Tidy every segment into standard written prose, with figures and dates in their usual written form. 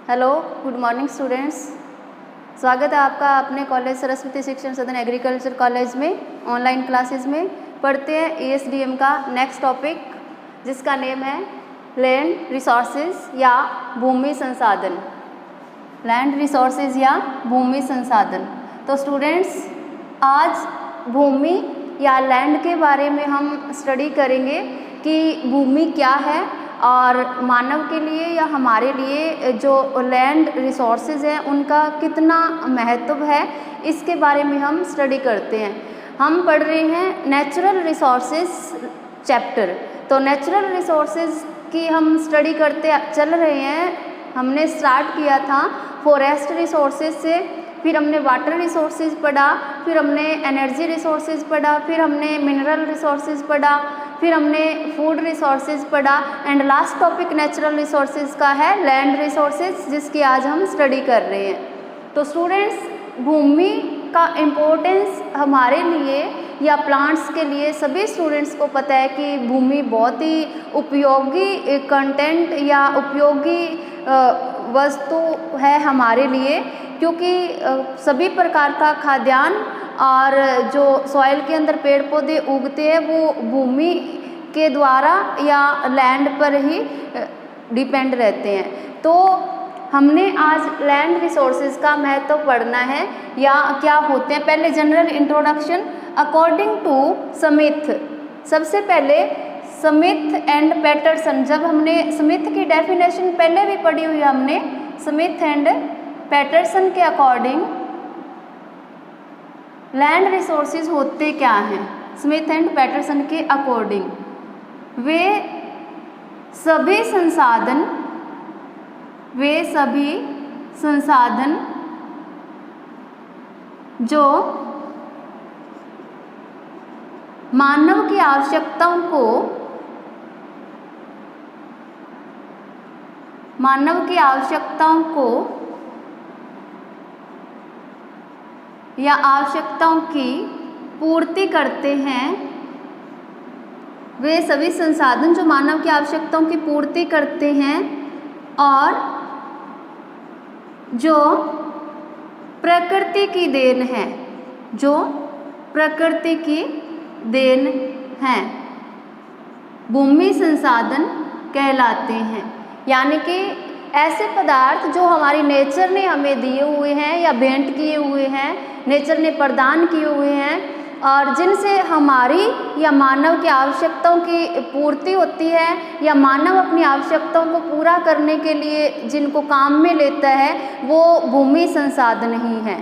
Hello, good morning students. स्वागत है आपका अपने कॉलेज सरस्वती शिक्षण सदन एग्रीकल्चर कॉलेज में ऑनलाइन क्लासेस में। पढ़ते हैं ESDM का नेक्स्ट टॉपिक जिसका नेम है लैंड रिसोर्सेज या भूमि संसाधन। लैंड रिसोर्सेज या भूमि संसाधन। तो स्टूडेंट्स, आज भूमि या लैंड के बारे में हम स्टडी करेंगे कि भूमि क्या है और मानव के लिए या हमारे लिए जो लैंड रिसोर्सेज हैं उनका कितना महत्व है, इसके बारे में हम स्टडी करते हैं। हम पढ़ रहे हैं नेचुरल रिसोर्सेज चैप्टर। तो नेचुरल रिसोर्सेज की हम स्टडी करते चल रहे हैं। हमने स्टार्ट किया था फॉरेस्ट रिसोर्सेज से, फिर हमने वाटर रिसोर्सेज पढ़ा, फिर हमने एनर्जी रिसोर्सेज पढ़ा, फिर हमने मिनरल रिसोर्सेज पढ़ा, फिर हमने फूड रिसोर्सेज पढ़ा and last topic natural resources का है लैंड रिसोर्सेज, जिसकी आज हम स्टडी कर रहे हैं। तो स्टूडेंट्स, भूमि का इम्पोर्टेंस हमारे लिए या प्लांट्स के लिए सभी स्टूडेंट्स को पता है कि भूमि बहुत ही उपयोगी कंटेंट या उपयोगी वस्तु है हमारे लिए, क्योंकि सभी प्रकार का खाद्यान्न और जो सॉइल के अंदर पेड़ पौधे उगते हैं वो भूमि के द्वारा या लैंड पर ही डिपेंड रहते हैं। तो हमने आज लैंड रिसोर्सेज का महत्व पढ़ना है या क्या होते हैं। पहले general introduction according to Smith. सबसे पहले स्मिथ एंड पैटरसन। जब हमने स्मिथ की डेफिनेशन पहले भी पढ़ी हुई है हमने, स्मिथ एंड पैटरसन के अकॉर्डिंग लैंड रिसोर्सेज होते क्या हैं। स्मिथ एंड पैटरसन के अकॉर्डिंग वे सभी संसाधन जो मानव की आवश्यकताओं को या आवश्यकताओं की पूर्ति करते हैं। वे सभी संसाधन जो मानव की आवश्यकताओं की पूर्ति करते हैं और जो प्रकृति की देन है, भूमि संसाधन कहलाते हैं। यानी कि ऐसे पदार्थ जो हमारी नेचर ने हमें दिए हुए हैं या भेंट किए हुए हैं, नेचर ने प्रदान किए हुए हैं और जिनसे हमारी या मानव की आवश्यकताओं की पूर्ति होती है या मानव अपनी आवश्यकताओं को पूरा करने के लिए जिनको काम में लेता है, वो भूमि संसाधन ही है।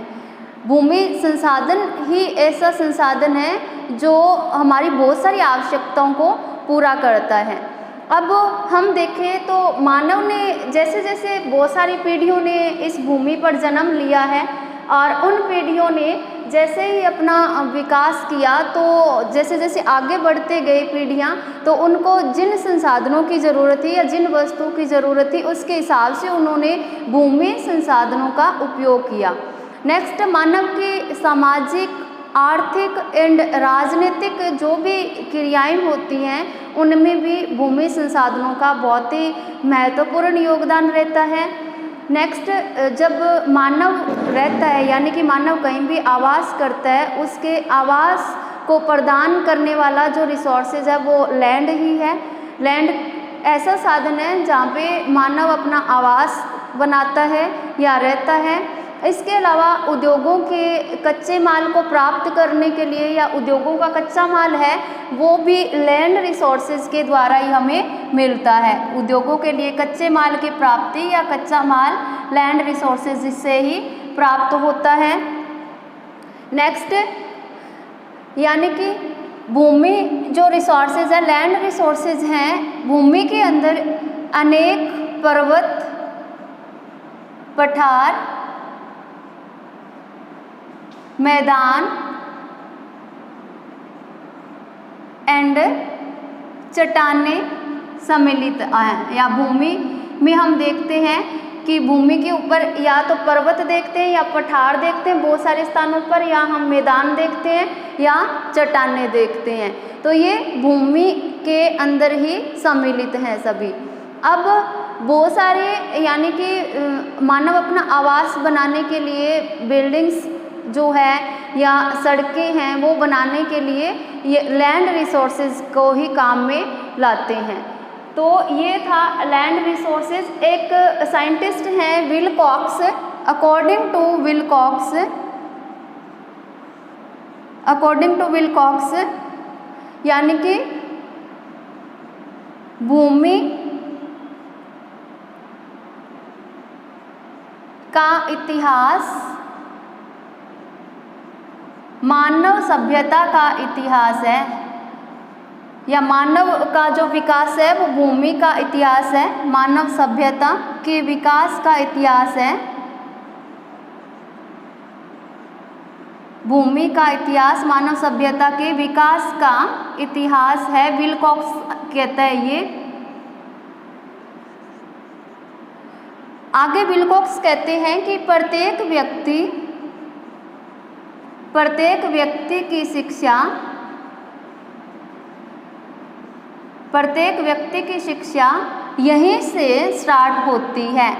भूमि संसाधन ही ऐसा संसाधन है जो हमारी बहुत सारी आवश्यकताओं को पूरा करता है। अब हम देखें तो मानव ने जैसे जैसे बहुत सारी पीढ़ियों ने इस भूमि पर जन्म लिया है और उन पीढ़ियों ने जैसे ही अपना विकास किया, तो जैसे जैसे आगे बढ़ते गए पीढ़ियाँ, तो उनको जिन संसाधनों की ज़रूरत थी या जिन वस्तुओं की ज़रूरत थी उसके हिसाब से उन्होंने भूमि संसाधनों का उपयोग किया। नेक्स्ट, मानव की सामाजिक, आर्थिक एंड राजनीतिक जो भी क्रियाएं होती हैं उनमें भी भूमि संसाधनों का बहुत ही महत्वपूर्ण योगदान रहता है। नेक्स्ट, जब मानव रहता है यानी कि मानव कहीं भी आवास करता है, उसके आवास को प्रदान करने वाला जो रिसोर्सेज है वो लैंड ही है। लैंड ऐसा साधन है जहाँ पे मानव अपना आवास बनाता है या रहता है। इसके अलावा उद्योगों के कच्चे माल को प्राप्त करने के लिए या उद्योगों का कच्चा माल है वो भी लैंड रिसोर्सेज के द्वारा ही हमें मिलता है। उद्योगों के लिए कच्चे माल की प्राप्ति या कच्चा माल लैंड रिसोर्सेज से ही प्राप्त होता है। नेक्स्ट, यानी कि भूमि जो रिसोर्सेज है, लैंड रिसोर्सेज हैं, भूमि के अंदर अनेक पर्वत, पठार, मैदान एंड चट्टानें सम्मिलित हैं। या भूमि में हम देखते हैं कि भूमि के ऊपर या तो पर्वत देखते हैं या पठार देखते हैं बहुत सारे स्थानों पर, या हम मैदान देखते हैं या चट्टानें देखते हैं। तो ये भूमि के अंदर ही सम्मिलित हैं सभी। अब बहुत सारे यानी कि मानव अपना आवास बनाने के लिए बिल्डिंग्स जो है या सड़कें हैं वो बनाने के लिए ये लैंड रिसोर्सेज को ही काम में लाते हैं। तो ये था लैंड रिसोर्सेज। एक साइंटिस्ट हैं विलकॉक्स। अकॉर्डिंग टू विलकॉक्स यानी कि भूमि का इतिहास मानव सभ्यता का इतिहास है, या मानव का जो विकास है वो भूमि का इतिहास है, मानव सभ्यता के विकास का इतिहास है, भूमि का इतिहास मानव सभ्यता के विकास का इतिहास है, विलकॉक्स कहता है ये। आगे विलकॉक्स कहते हैं कि प्रत्येक व्यक्ति की शिक्षा यहीं से स्टार्ट होती है,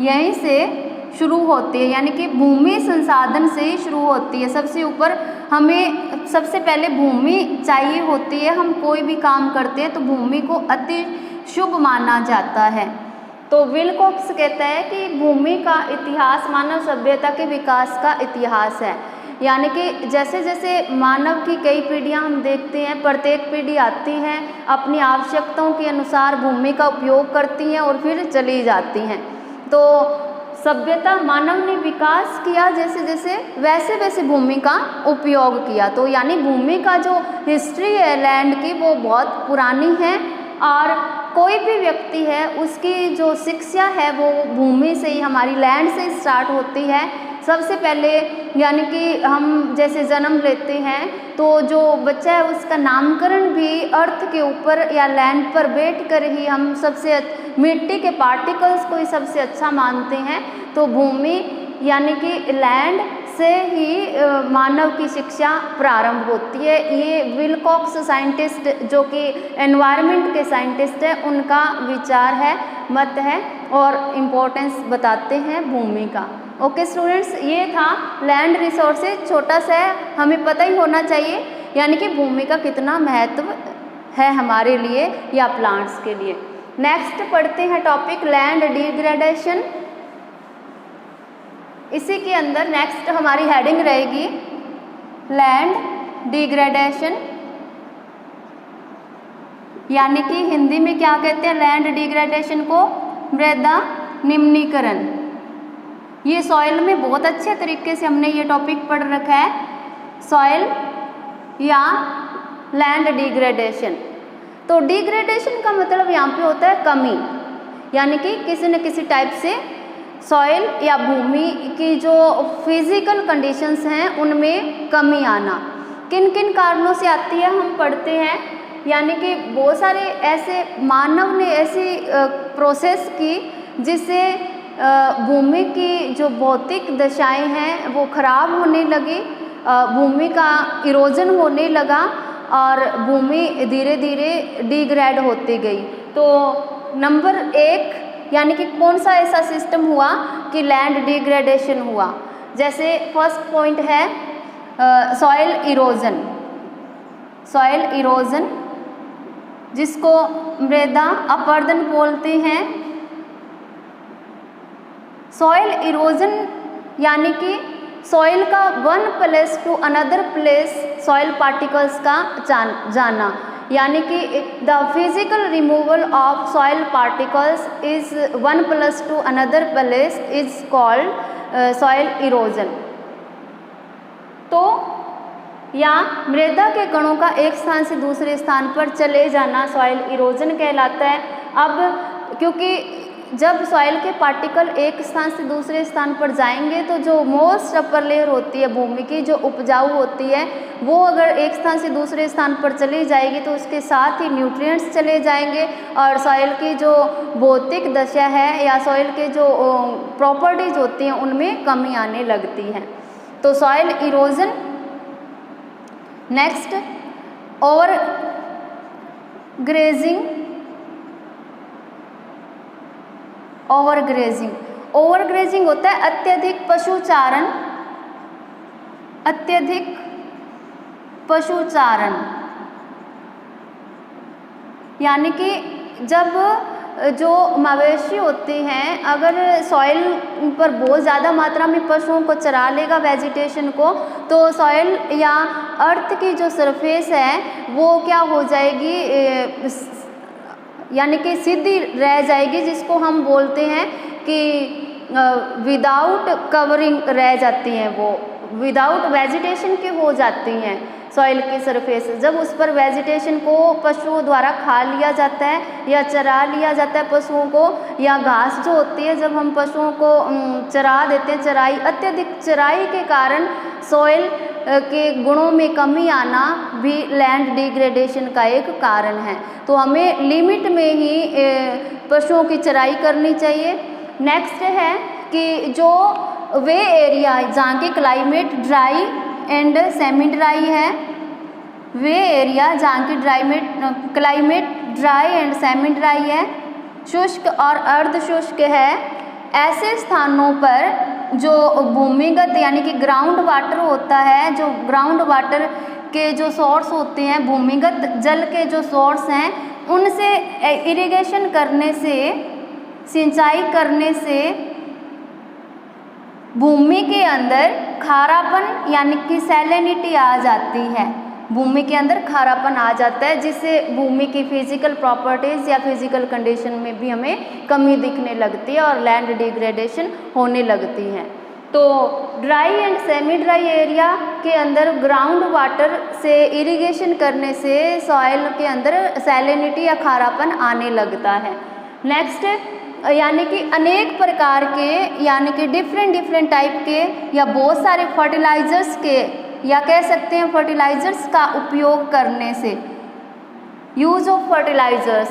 यहीं से शुरू होती है, यानी कि भूमि संसाधन से ही शुरू होती है। सबसे ऊपर हमें सबसे पहले भूमि चाहिए होती है। हम कोई भी काम करते हैं तो भूमि को अति शुभ माना जाता है। तो विलकॉक्स कहता है कि भूमि का इतिहास मानव सभ्यता के विकास का इतिहास है, यानी कि जैसे जैसे मानव की कई पीढ़ियां हम देखते हैं, प्रत्येक पीढ़ी आती है अपनी आवश्यकताओं के अनुसार भूमि का उपयोग करती हैं और फिर चली जाती हैं। तो सभ्यता मानव ने विकास किया जैसे जैसे वैसे वैसे भूमि का उपयोग किया। तो यानी भूमि का जो हिस्ट्री है लैंड की वो बहुत पुरानी है, और कोई भी व्यक्ति है उसकी जो शिक्षा है वो भूमि से ही, हमारी लैंड से स्टार्ट होती है। सबसे पहले यानी कि हम जैसे जन्म लेते हैं तो जो बच्चा है उसका नामकरण भी अर्थ के ऊपर या लैंड पर बैठकर ही हम सबसे मिट्टी के पार्टिकल्स को ही सबसे अच्छा मानते हैं। तो भूमि यानी कि लैंड से ही मानव की शिक्षा प्रारंभ होती है। ये विलकॉक्स साइंटिस्ट जो कि एनवायरनमेंट के साइंटिस्ट है उनका विचार है, मत है, और इम्पोर्टेंस बताते हैं भूमि का। ओके स्टूडेंट्स, ये था लैंड रिसोर्सेज। छोटा सा है, हमें पता ही होना चाहिए यानी कि भूमि का कितना महत्व है हमारे लिए या प्लांट्स के लिए। नेक्स्ट पढ़ते हैं टॉपिक लैंड डिग्रेडेशन। इसी के अंदर नेक्स्ट हमारी हेडिंग रहेगी लैंड डिग्रेडेशन, यानी कि हिंदी में क्या कहते हैं लैंड डिग्रेडेशन को, मृदा निम्नीकरण। ये सॉइल में बहुत अच्छे तरीके से हमने ये टॉपिक पढ़ रखा है, सॉइल या लैंड डिग्रेडेशन। तो डिग्रेडेशन का मतलब यहाँ पे होता है कमी, यानी कि किसी न किसी टाइप से सॉइल या भूमि की जो फिजिकल कंडीशंस हैं उनमें कमी आना। किन किन कारणों से आती है हम पढ़ते हैं, यानी कि बहुत सारे ऐसे मानव ने ऐसी प्रोसेस की जिससे भूमि की जो भौतिक दशाएं हैं वो खराब होने लगी, भूमि का इरोजन होने लगा और भूमि धीरे धीरे डिग्रेड होती गई। तो नंबर 1 यानी कि कौन सा ऐसा सिस्टम हुआ कि लैंड डिग्रेडेशन हुआ। जैसे फर्स्ट पॉइंट है सॉइल इरोजन। सॉइल इरोजन जिसको मृदा अपरदन बोलते हैं। सॉइल इरोजन यानी कि सॉइल का one place to another place soil particles का जाना, यानी कि the physical removal of soil particles is one place to another place is called soil erosion. तो या मृदा के कणों का एक स्थान से दूसरे स्थान पर चले जाना सॉइल इरोजन कहलाता है। अब क्योंकि जब सॉइल के पार्टिकल एक स्थान से दूसरे स्थान पर जाएंगे तो जो मोस्ट अपर लेयर होती है भूमि की, जो उपजाऊ होती है, वो अगर एक स्थान से दूसरे स्थान पर चली जाएगी तो उसके साथ ही न्यूट्रिएंट्स चले जाएंगे और सॉइल की जो भौतिक दशा है या सॉइल के जो प्रॉपर्टीज होती हैं उनमें कमी आने लगती है। तो soil erosion. Next over grazing overgrazing. Overgrazing होता है अत्यधिक पशुचारण, अत्यधिक पशुचारण, यानी कि जब जो मवेशी होते हैं अगर सॉइल पर बहुत ज़्यादा मात्रा में पशुओं को चरा लेगा वेजिटेशन को, तो सॉइल या अर्थ की जो सरफेस है वो क्या हो जाएगी, यानी कि सीधी रह जाएगी, जिसको हम बोलते हैं कि विदाउट कवरिंग रह जाती हैं, वो विदाउट वेजिटेशन के हो जाती हैं सॉइल की सरफेस। जब उस पर वेजिटेशन को पशुओं द्वारा खा लिया जाता है या चरा लिया जाता है पशुओं को, या घास जो होती है जब हम पशुओं को चरा देते हैं, चराई, अत्यधिक चराई के कारण सॉइल के गुणों में कमी आना भी लैंड डिग्रेडेशन का एक कारण है। तो हमें लिमिट में ही पशुओं की चराई करनी चाहिए। नेक्स्ट है कि जो वे एरिया जहाँ की climate dry and semi dry है, वे एरिया जहाँ की climate dry and semi dry है, शुष्क और अर्ध शुष्क है, ऐसे स्थानों पर जो भूमिगत यानी कि ग्राउंड वाटर होता है, जो ग्राउंड वाटर के जो सोर्स होते हैं, भूमिगत जल के जो सोर्स हैं, उनसे इरिगेशन करने से, सिंचाई करने से भूमि के अंदर खारापन यानी कि सैलिनिटी आ जाती है, भूमि के अंदर खारापन आ जाता है, जिससे भूमि की फिजिकल प्रॉपर्टीज़ या फिजिकल कंडीशन में भी हमें कमी दिखने लगती है और लैंड डिग्रेडेशन होने लगती है। तो dry and semi dry area के अंदर ग्राउंड वाटर से इरिगेशन करने से सॉइल के अंदर सैलिनिटी या खारापन आने लगता है। नेक्स्ट यानी कि अनेक प्रकार के, यानी कि डिफरेंट टाइप के या बहुत सारे फर्टिलाइजर्स के, या कह सकते हैं फर्टिलाइजर्स का उपयोग करने से, यूज ऑफ फर्टिलाइजर्स।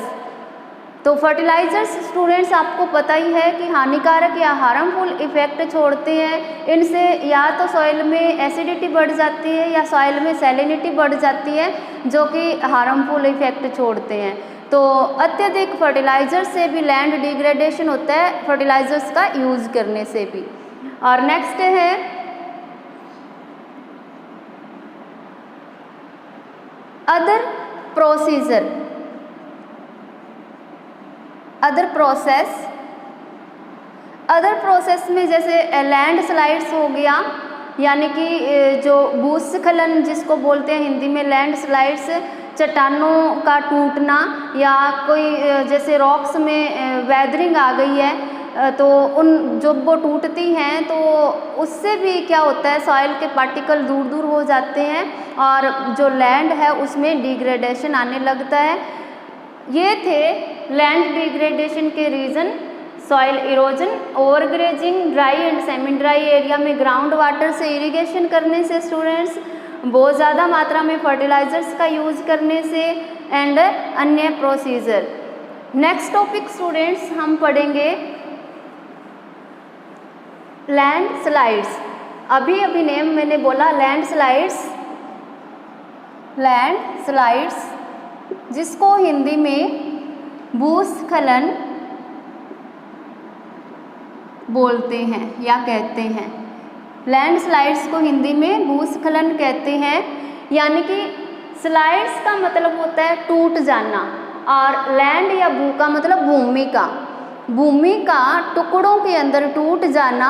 तो फर्टिलाइजर्स स्टूडेंट्स आपको पता ही है कि हानिकारक या हार्मफुल इफेक्ट छोड़ते हैं। इनसे या तो सॉइल में एसिडिटी बढ़ जाती है या सॉइल में सैलिनिटी बढ़ जाती है, जो कि हार्मफुल इफेक्ट छोड़ते हैं। तो अत्यधिक फर्टिलाइजर से भी लैंड डिग्रेडेशन होता है, फर्टिलाइजर्स का यूज़ करने से भी। और नेक्स्ट है अदर प्रोसीजर, अदर प्रोसेस में जैसे लैंड स्लाइड्स हो गया, यानी कि जो भूस्खलन जिसको बोलते हैं हिंदी में लैंड स्लाइड्स, चट्टानों का टूटना, या कोई जैसे रॉक्स में वेदरिंग आ गई है तो उन जब वो टूटती हैं तो उससे भी क्या होता है, सॉइल के पार्टिकल दूर दूर हो जाते हैं और जो लैंड है उसमें डिग्रेडेशन आने लगता है। ये थे लैंड डिग्रेडेशन के reason, soil erosion, overgrazing, dry and semi dry area में ग्राउंड वाटर से इरिगेशन करने से स्टूडेंट्स, बहुत ज़्यादा मात्रा में फर्टिलाइजर्स का यूज़ करने से, एंड अन्य प्रोसीजर। नेक्स्ट टॉपिक स्टूडेंट्स हम पढ़ेंगे लैंड स्लाइड्स। अभी नेम मैंने बोला लैंड स्लाइड्स, जिसको हिंदी में भूस्खलन बोलते हैं या कहते हैं। लैंड स्लाइड्स को हिंदी में भूस्खलन कहते हैं, यानी कि स्लाइड्स का मतलब होता है टूट जाना, और लैंड या भू का मतलब भूमि का टुकड़ों के अंदर टूट जाना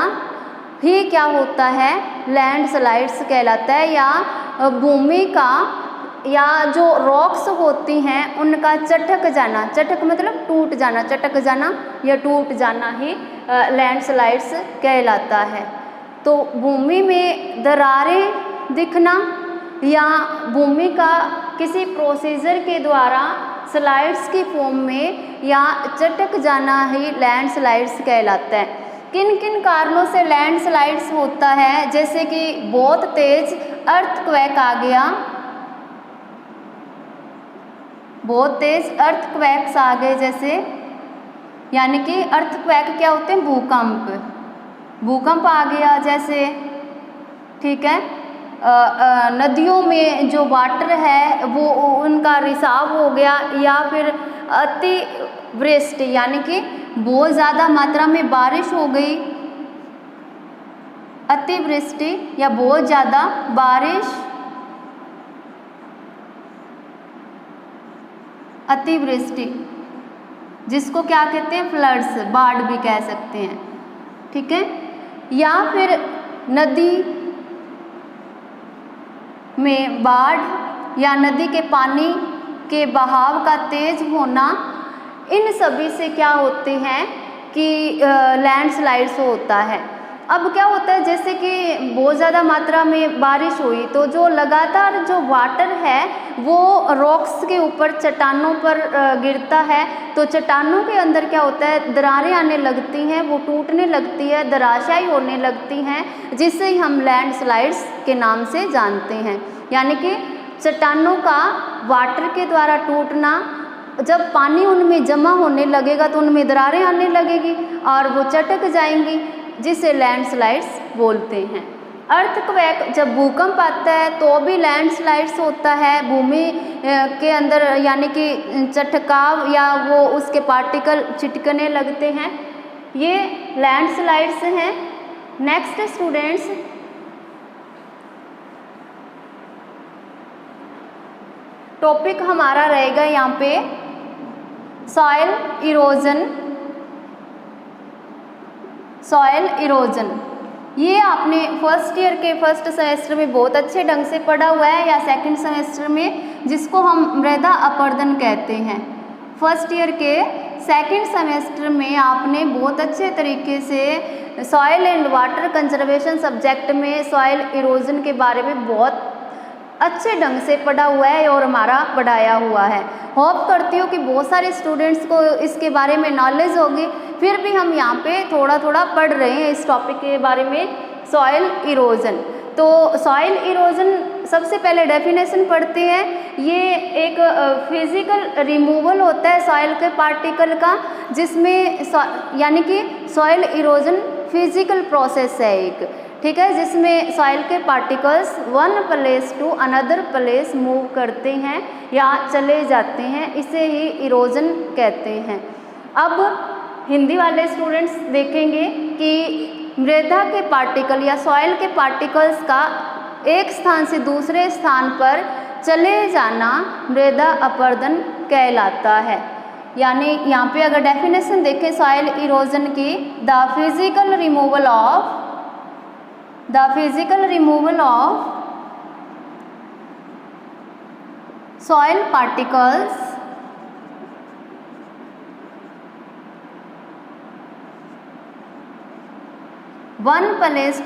ही क्या होता है, लैंड स्लाइड्स कहलाता है। या भूमि का या जो रॉक्स होती हैं उनका चटक जाना, चटक मतलब टूट जाना, चटक जाना या टूट जाना ही लैंड स्लाइड्स कहलाता है। तो भूमि में दरारें दिखना या भूमि का किसी प्रोसीजर के द्वारा स्लाइड्स की फॉर्म में या चटक जाना ही लैंड स्लाइड्स कहलाता है। किन किन कारणों से लैंड स्लाइड्स होता है, जैसे कि बहुत तेज अर्थक्वेक आ गया, बहुत तेज अर्थक्वेक्स आ गए जैसे, यानी कि अर्थक्वेक क्या होते हैं, भूकंप आ गया जैसे, ठीक है। नदियों में जो वाटर है वो उनका रिसाव हो गया, या फिर अतिवृष्टि यानी कि बहुत ज़्यादा मात्रा में बारिश हो गई, अतिवृष्टि या बहुत ज़्यादा बारिश, अतिवृष्टि जिसको क्या कहते हैं, फ्लड्स, बाढ़ भी कह सकते हैं, ठीक है। या फिर नदी में बाढ़ या नदी के पानी के बहाव का तेज होना, इन सभी से क्या होते हैं कि लैंडस्लाइड्स होता है। अब क्या होता है, जैसे कि बहुत ज़्यादा मात्रा में बारिश हुई तो जो लगातार जो वाटर है वो रॉक्स के ऊपर, चट्टानों पर गिरता है, तो चट्टानों के अंदर क्या होता है, दरारें आने लगती हैं, वो टूटने लगती है, धराशायी होने लगती हैं, जिसे हम लैंडस्लाइड्स के नाम से जानते हैं। यानी कि चट्टानों का वाटर के द्वारा टूटना, जब पानी उनमें जमा होने लगेगा तो उनमें दरारें आने लगेगी और वो चटक जाएंगी, जिसे लैंडस्लाइड्स बोलते हैं। अर्थक्वेक, जब भूकंप आता है तो भी लैंडस्लाइड्स होता है, भूमि के अंदर यानी कि चटकाव या वो उसके पार्टिकल चिटकने लगते हैं, ये लैंडस्लाइड्स हैं। नेक्स्ट स्टूडेंट्स, टॉपिक हमारा रहेगा यहाँ पे सॉइल इरोजन। सॉइल इरोजन ये आपने फर्स्ट ईयर के फर्स्ट सेमेस्टर में बहुत अच्छे ढंग से पढ़ा हुआ है, या सेकंड सेमेस्टर में, जिसको हम मृदा अपरदन कहते हैं। फर्स्ट ईयर के सेकंड सेमेस्टर में आपने बहुत अच्छे तरीके से soil and water conservation subject में सॉइल इरोजन के बारे में बहुत अच्छे ढंग से पढ़ा हुआ है और हमारा पढ़ाया हुआ है। होप करती हूँ कि बहुत सारे स्टूडेंट्स को इसके बारे में नॉलेज होगी। फिर भी हम यहाँ पे थोड़ा थोड़ा पढ़ रहे हैं इस टॉपिक के बारे में, सॉइल इरोजन। तो सॉइल इरोजन सबसे पहले डेफिनेशन पढ़ते हैं। ये एक फिजिकल रिमूवल होता है सॉइल के पार्टिकल का, जिसमें यानी कि सॉइल इरोजन फिजिकल प्रोसेस है एक, ठीक है, जिसमें सॉइल के particles one place to another place move करते हैं या चले जाते हैं, इसे ही इरोजन कहते हैं। अब हिंदी वाले स्टूडेंट्स देखेंगे कि मृदा के पार्टिकल या सॉइल के पार्टिकल्स का एक स्थान से दूसरे स्थान पर चले जाना मृदा अपरदन कहलाता है। यानी यहाँ पे अगर डेफिनेशन देखें सॉइल इरोजन की, the physical removal of soil particles one place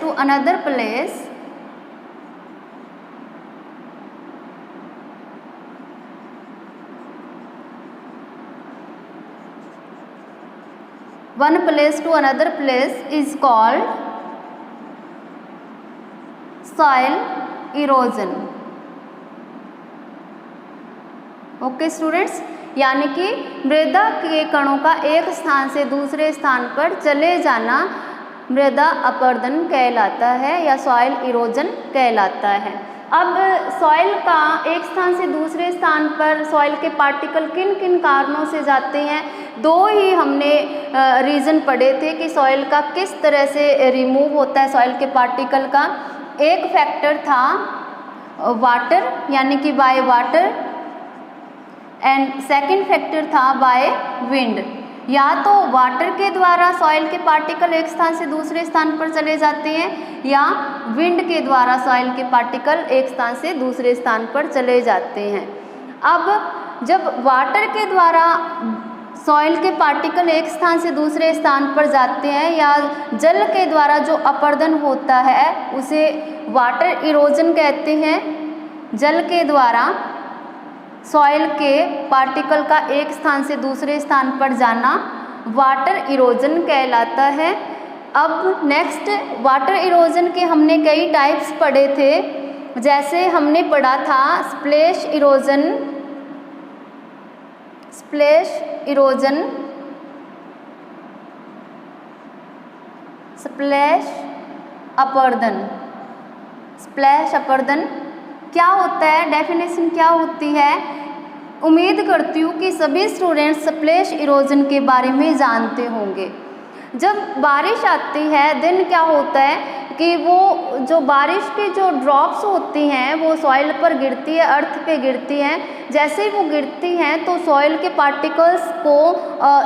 to another place is called soil erosion। Okay students, यानी कि मृदा के कणों का एक स्थान से दूसरे स्थान पर चले जाना मृदा अपरदन कहलाता है या सॉइल इरोजन कहलाता है। अब सॉइल का एक स्थान से दूसरे स्थान पर सॉइल के पार्टिकल किन किन कारणों से जाते हैं, दो ही हमने रीज़न पढ़े थे कि सॉइल का किस तरह से रिमूव होता है सॉइल के पार्टिकल का। एक फैक्टर था वाटर यानी कि by water, and second factor था बाय विंड। या तो वाटर के द्वारा सॉइल के पार्टिकल एक स्थान से दूसरे स्थान पर चले जाते हैं, या विंड के द्वारा सॉइल के पार्टिकल एक स्थान से दूसरे स्थान पर चले जाते हैं। अब जब वाटर के द्वारा सॉइल के पार्टिकल एक स्थान से दूसरे स्थान पर जाते हैं, या जल के द्वारा जो अपरदन होता है उसे वाटर इरोजन कहते हैं। जल के द्वारा सॉइल के पार्टिकल का एक स्थान से दूसरे स्थान पर जाना वाटर इरोजन कहलाता है। अब नेक्स्ट, वाटर इरोजन के हमने कई टाइप्स पढ़े थे, जैसे हमने पढ़ा था स्प्लैश इरोजन, स्प्लैश अपरदन, स्प्लैश अपर्दन क्या होता है, डेफिनेशन क्या होती है। उम्मीद करती हूँ कि सभी स्टूडेंट्स स्प्लैश इरोजन के बारे में जानते होंगे। जब बारिश आती है देन क्या होता है कि वो जो बारिश की जो ड्रॉप्स होती हैं वो सॉइल पर गिरती है, अर्थ पे गिरती हैं। जैसे ही वो गिरती हैं तो सॉइल के पार्टिकल्स को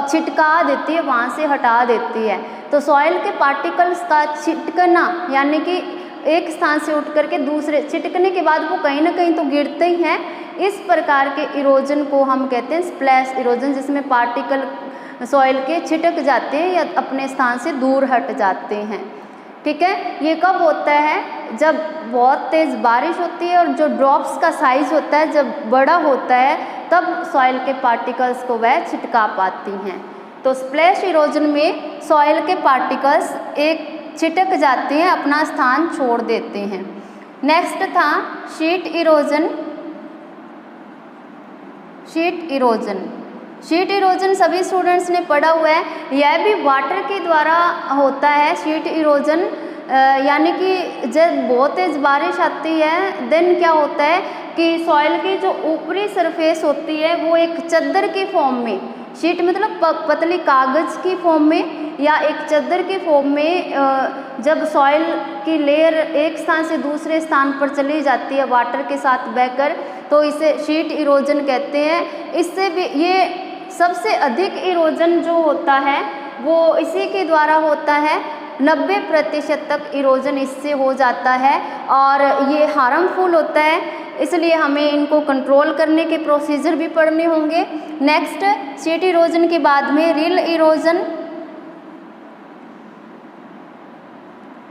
छिटका देती है, वहाँ से हटा देती है। तो सॉइल के पार्टिकल्स का छिटकना यानी कि एक स्थान से उठ करके दूसरे, छिटकने के बाद वो कहीं ना कहीं तो गिरते ही हैं। इस प्रकार के इरोजन को हम कहते हैं स्प्लैश इरोजन, जिसमें पार्टिकल सॉइल के छिटक जाते हैं या अपने स्थान से दूर हट जाते हैं। ठीक है, ये कब होता है, जब बहुत तेज़ बारिश होती है और जो ड्रॉप्स का साइज होता है जब बड़ा होता है तब सॉइल के पार्टिकल्स को वह छिटका पाती हैं। तो स्प्लैश इरोजन में सॉइल के पार्टिकल्स एक छिटक जाते हैं, अपना स्थान छोड़ देते हैं। नेक्स्ट था sheet erosion. Sheet erosion, sheet erosion सभी स्टूडेंट्स ने पढ़ा हुआ है। यह भी वाटर के द्वारा होता है शीट इरोजन, यानी कि जब बहुत तेज़ बारिश आती है देन क्या होता है कि सॉइल की जो ऊपरी सरफेस होती है वो एक चद्दर के फॉर्म में, शीट मतलब पतली कागज़ की फॉर्म में या एक चद्दर के फॉर्म में जब सॉइल की लेयर एक स्थान से दूसरे स्थान पर चली जाती है वाटर के साथ बहकर, तो इसे शीट इरोजन कहते हैं। इससे भी ये सबसे अधिक इरोजन जो होता है वो इसी के द्वारा होता है। 90% तक इरोजन इससे हो जाता है और ये हार्मफुल होता है, इसलिए हमें इनको कंट्रोल करने के प्रोसीजर भी पढ़ने होंगे। नेक्स्ट शीट इरोजन के बाद में रिल इरोजन।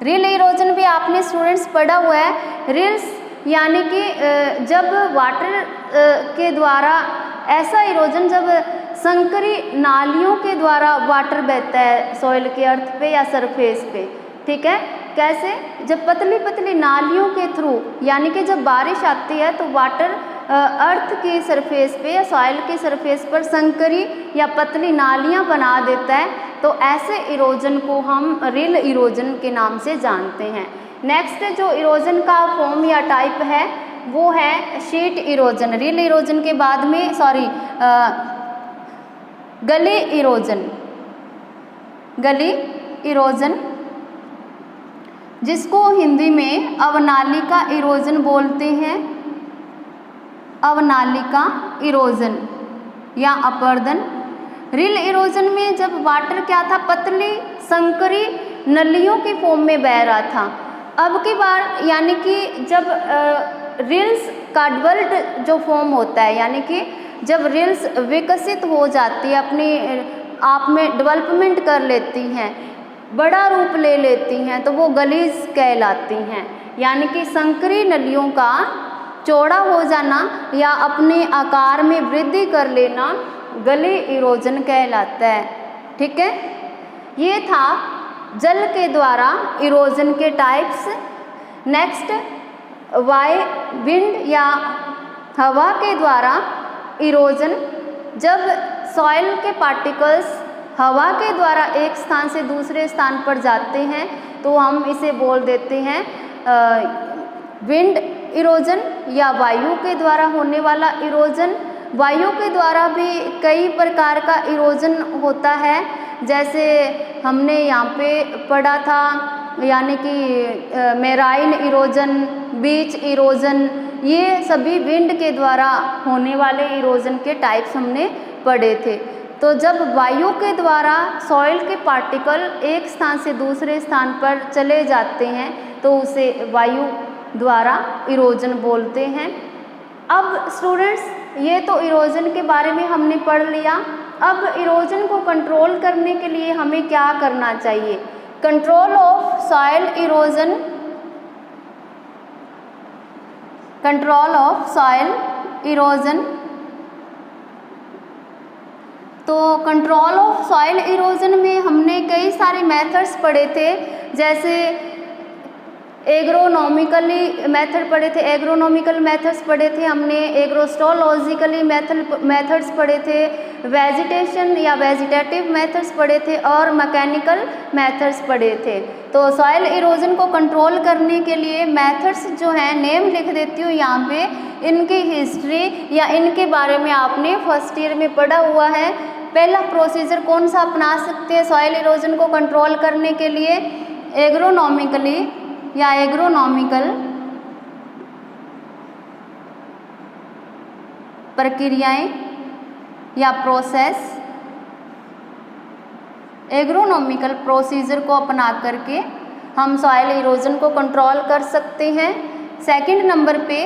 रिल इरोजन भी आपने स्टूडेंट्स पढ़ा हुआ है। रिल्स यानी कि जब वाटर के द्वारा ऐसा इरोजन जब संकरी नालियों के द्वारा वाटर बहता है सॉइल के अर्थ पे या सरफेस पे। ठीक है, कैसे, जब पतली पतली नालियों के थ्रू, यानी कि जब बारिश आती है तो वाटर अर्थ की सरफेस पे या सॉइल की सरफेस पर संकरी या पतली नालियाँ बना देता है, तो ऐसे इरोजन को हम रिल इरोजन के नाम से जानते हैं। नेक्स्ट जो इरोजन का फॉर्म या टाइप है वो है शीट इरोजन। रिल इरोजन के बाद में गली इरोजन। गली इरोजन जिसको हिंदी में अवनालिका इरोजन बोलते हैं। अवनालिका इरोजन या अपर्दन। रिल इरोजन में जब वाटर क्या था, पतली संकरी नलियों के फॉर्म में बह रहा था। अब की बार यानी कि जब रिल्स का डेवलप्ड जो फॉर्म होता है, यानी कि जब रिल्स विकसित हो जाती है, अपने आप में डेवलपमेंट कर लेती हैं, बड़ा रूप ले लेती हैं, तो वो गलीज कहलाती हैं। यानी कि संकरी नलियों का चौड़ा हो जाना या अपने आकार में वृद्धि कर लेना गली इरोजन कहलाता है। ठीक है, ये था जल के द्वारा इरोजन के टाइप्स। नेक्स्ट विंड या हवा के द्वारा इरोजन, जब सॉइल के पार्टिकल्स हवा के द्वारा एक स्थान से दूसरे स्थान पर जाते हैं तो हम इसे बोल देते हैं विंड इरोजन या वायु के द्वारा होने वाला इरोजन। वायु के द्वारा भी कई प्रकार का इरोजन होता है, जैसे हमने यहाँ पे पढ़ा था, यानी कि मेराइन इरोजन, बीच इरोजन, ये सभी विंड के द्वारा होने वाले इरोजन के टाइप्स हमने पढ़े थे। तो जब वायु के द्वारा सॉइल के पार्टिकल एक स्थान से दूसरे स्थान पर चले जाते हैं तो उसे वायु द्वारा इरोजन बोलते हैं। अब स्टूडेंट्स, ये तो इरोजन के बारे में हमने पढ़ लिया। अब इरोजन को कंट्रोल करने के लिए हमें क्या करना चाहिए? Control of soil erosion. Control of soil erosion. तो कंट्रोल ऑफ सॉइल इरोजन में हमने कई सारे मेथड्स पढ़े थे, जैसे एग्रोनॉमिकली मेथड पढ़े थे, एग्रोनॉमिकल मेथड्स पढ़े थे हमने, एग्रोस्टोलॉजिकली मेथड्स पढ़े थे, वेजिटेशन या वेजिटेटिव मेथड्स पढ़े थे और मैकेनिकल मेथड्स पढ़े थे। तो सॉइल इरोजन को कंट्रोल करने के लिए मेथड्स जो हैं नेम लिख देती हूँ यहाँ पे, इनकी हिस्ट्री या इनके बारे में आपने फर्स्ट ईयर में पढ़ा हुआ है। पहला प्रोसीजर कौन सा अपना सकते हैं सॉइल इरोजन को कंट्रोल करने के लिए? एग्रोनॉमिकली या एग्रोनॉमिकल प्रक्रियाएं या प्रोसेस, एग्रोनॉमिकल प्रोसीजर को अपना करके हम सॉइल इरोजन को कंट्रोल कर सकते हैं। सेकंड नंबर पे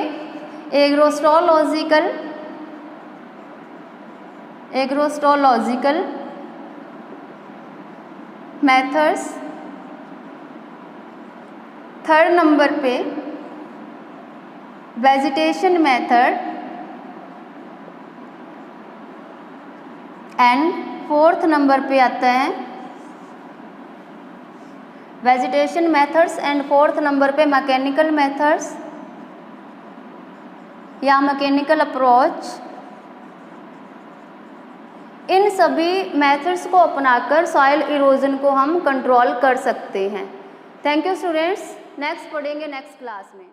एग्रोस्टोलॉजिकल मेथड्स। थर्ड नंबर पे vegetation method and fourth number पे आता है vegetation methods and fourth number पे मैकेनिकल मेथड्स या मैकेनिकल अप्रोच। इन सभी मेथड्स को अपनाकर सॉइल इरोजन को हम कंट्रोल कर सकते हैं। थैंक यू स्टूडेंट्स, नेक्स्ट पढ़ेंगे नेक्स्ट क्लास में।